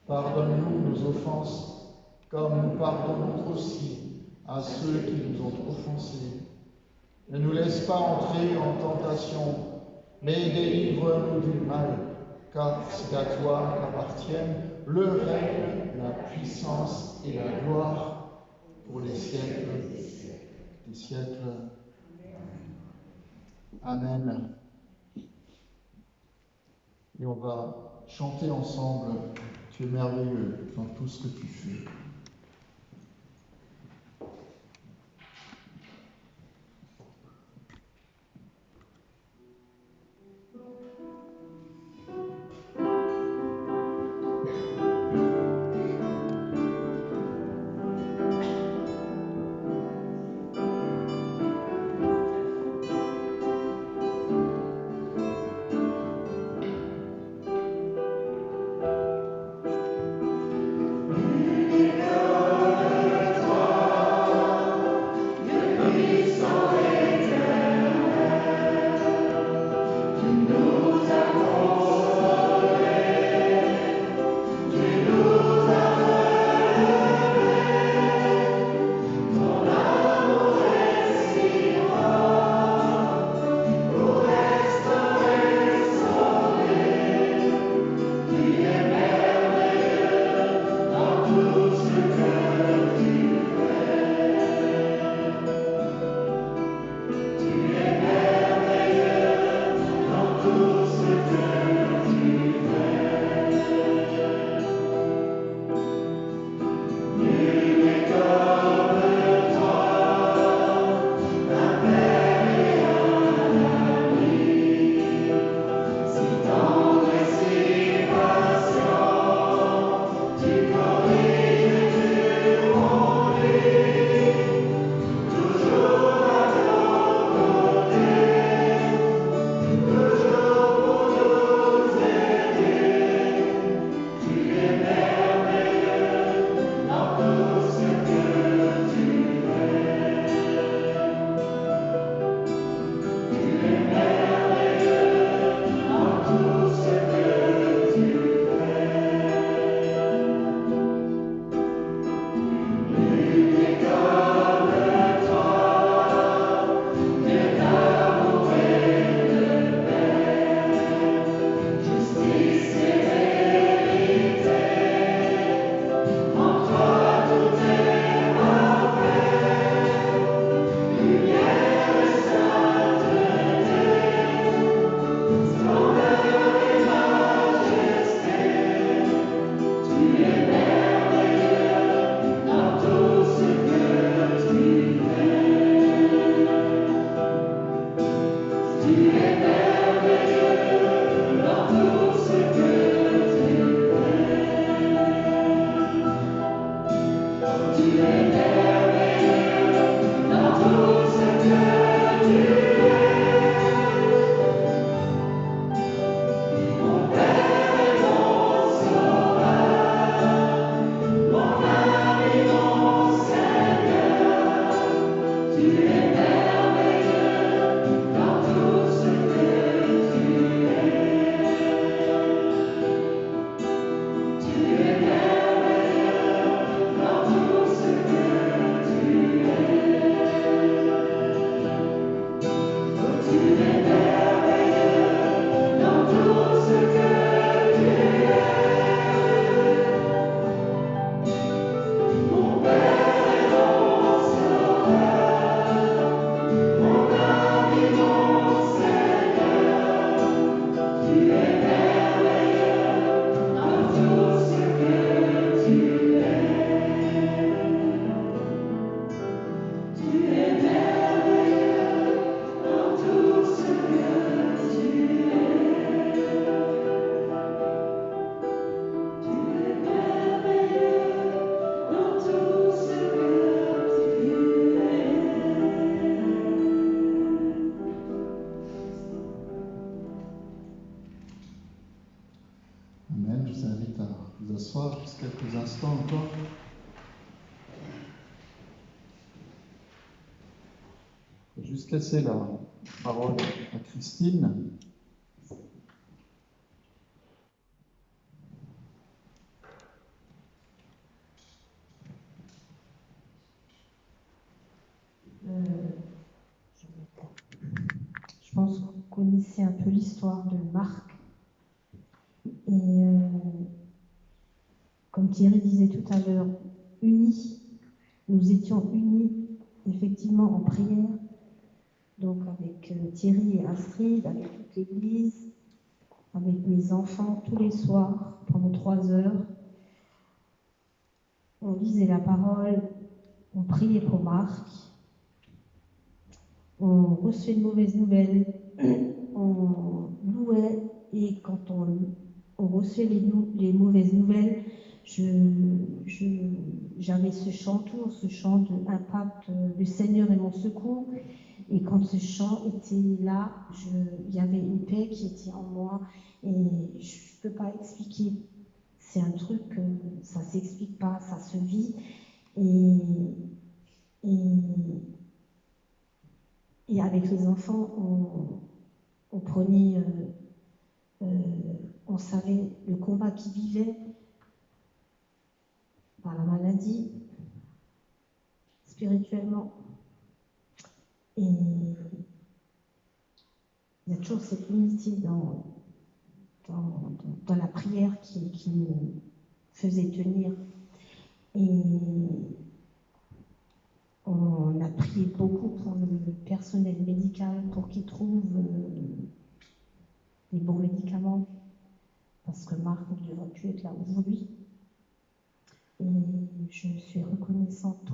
Pardonne-nous nos offenses, comme nous pardonnons aussi à ceux qui nous ont offensés. Ne nous laisse pas entrer en tentation, mais délivre-nous du mal, car c'est à toi qu'appartiennent le règne, la puissance et la gloire pour les siècles des siècles. Amen. Et on va chanter ensemble « Tu es merveilleux dans tout ce que tu fais ». Amen. Je vous invite à vous asseoir juste quelques instants encore. Je vais juste laisser la parole à Christine. pense que vous connaissez un peu l'histoire de Marc. Et comme Thierry disait tout à l'heure, unis, nous étions unis effectivement en prière, donc avec Thierry et Astrid, avec toute l'Église, avec mes enfants tous les soirs pendant 3 heures. On lisait la parole, on priait pour Marc, on recevait de mauvaises nouvelles, on louait, et quand on recevait les mauvaises nouvelles, j'avais ce chant, toujours ce chant de Impact, le Seigneur est mon secours. Et quand ce chant était là, il y avait une paix qui était en moi, et je ne peux pas expliquer. C'est un truc, ça ne s'explique pas, ça se vit. Et avec les enfants, on prenait, on savait le combat qu'ils vivaient par la maladie, spirituellement. Et il y a toujours cette unité dans la prière qui nous faisait tenir. Et on a prié beaucoup pour le personnel médical, pour qu'ils trouvent les bons médicaments, parce que Marc ne devrait plus être là aujourd'hui. Et je suis reconnaissante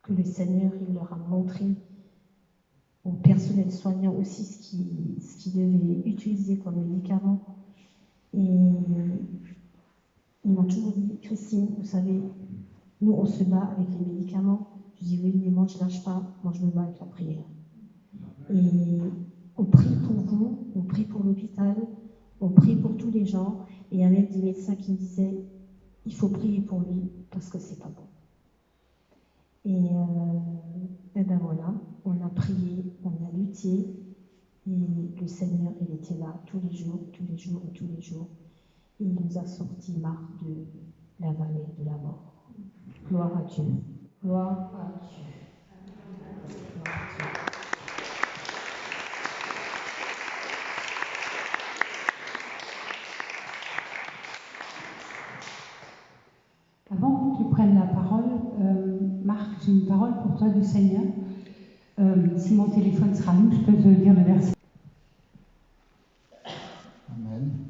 que le Seigneur il leur a montré, au personnel soignant aussi, ce qu'ils devaient utiliser comme médicament. Et ils m'ont toujours dit, Christine, vous savez, nous on se bat avec les médicaments. Je dis oui, mais moi je lâche pas, moi je me bats avec la prière. Et on prie pour vous, on prie pour l'hôpital, on prie pour tous les gens. Et il y a même des médecins qui me disaient, il faut prier pour lui parce que c'est pas bon. Et ben voilà, on a prié, on a lutté, et le Seigneur, il était là tous les jours, tous les jours, tous les jours. Et il nous a sorti Marc de la vallée de la mort. Gloire à Dieu. Gloire à Dieu. Gloire à Dieu. Avant que tu prennes la parole, Marc, j'ai une parole pour toi du Seigneur. Si mon téléphone sera allumé, je peux te lire le verset. Amen.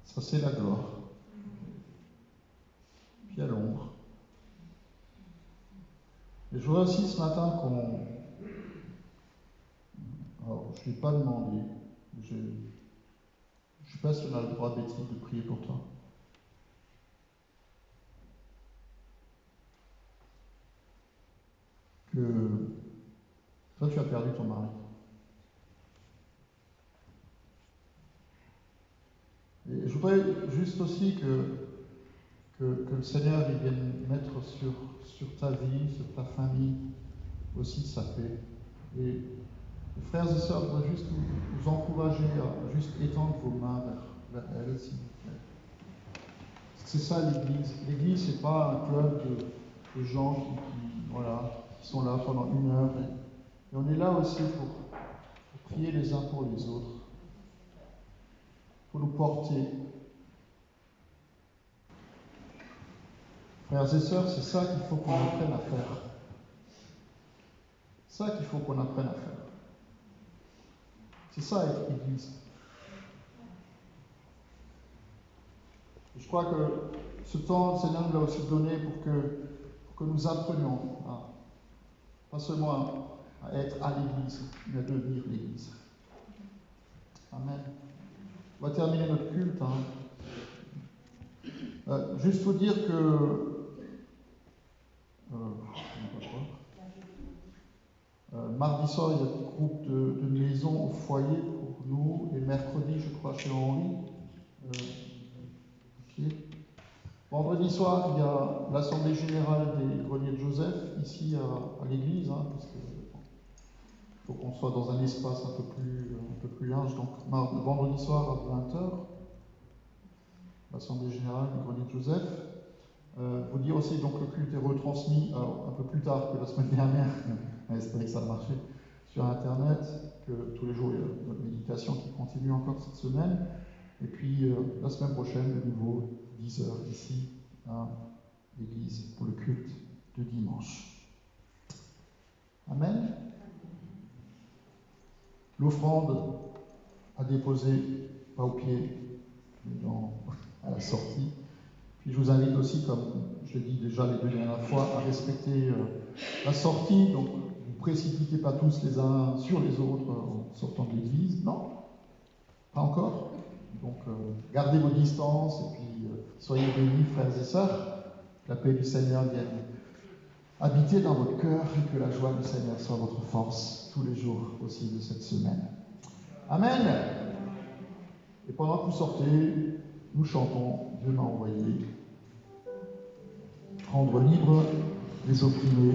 Ça, c'est la gloire. Puis à l'ombre. Et je voudrais aussi ce matin qu'on... Alors, je ne l'ai pas demandé. Je ne sais pas si on a le droit, Betty, de prier pour toi. Que toi, tu as perdu ton mari. Et je voudrais juste aussi que le Seigneur il vienne mettre sur ta vie, sur ta famille, aussi sa paix. Et frères et sœurs, je voudrais juste vous encourager à juste étendre vos mains vers elle, s'il vous plaît. C'est ça l'Église. L'Église, c'est pas un club de gens qui sont là pendant 1 heure. Et on est là aussi pour prier les uns pour les autres, pour nous porter. Frères et sœurs, c'est ça qu'il faut qu'on apprenne à faire. C'est ça qu'il faut qu'on apprenne à faire. C'est ça être Église. Je crois que ce temps, le Seigneur nous l'a aussi donné pour que nous apprenions pas seulement à être à l'Église, mais à devenir l'Église. Amen. On va terminer notre culte. Juste vous dire que mardi soir, il y a un groupe de maisons au foyer pour nous, et mercredi, je crois, chez Henri. Okay. Vendredi soir, il y a l'Assemblée Générale des Greniers de Joseph, ici à l'église, parce qu'il faut qu'on soit dans un espace un peu plus large. Donc, vendredi soir à 20h, l'Assemblée Générale des Greniers de Joseph. Vous dire aussi, donc, le culte est retransmis un peu plus tard que la semaine dernière. C'est vrai que ça a marché sur Internet, que tous les jours il y a notre méditation qui continue encore cette semaine. Et puis la semaine prochaine, de nouveau, 10h ici à l'église pour le culte de dimanche. Amen. L'offrande à déposer, pas au pied, mais à la sortie. Puis je vous invite aussi, comme je l'ai dit déjà les 2 dernières fois, à respecter la sortie. Donc, ne vous précipitez pas tous les uns sur les autres en sortant de l'église. Non, pas encore. Donc, gardez vos distances et puis soyez bénis, frères et sœurs. Que la paix du Seigneur vienne habiter dans votre cœur et que la joie du Seigneur soit votre force tous les jours aussi de cette semaine. Amen. Et pendant que vous sortez, nous chantons Dieu m'a envoyé. Rendre libre les opprimés.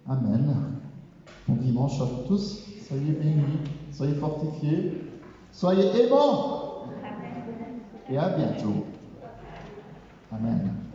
Amen. Bon dimanche à vous tous. Soyez bénis, soyez fortifiés, Soyez aimants. Et à bientôt. Amen.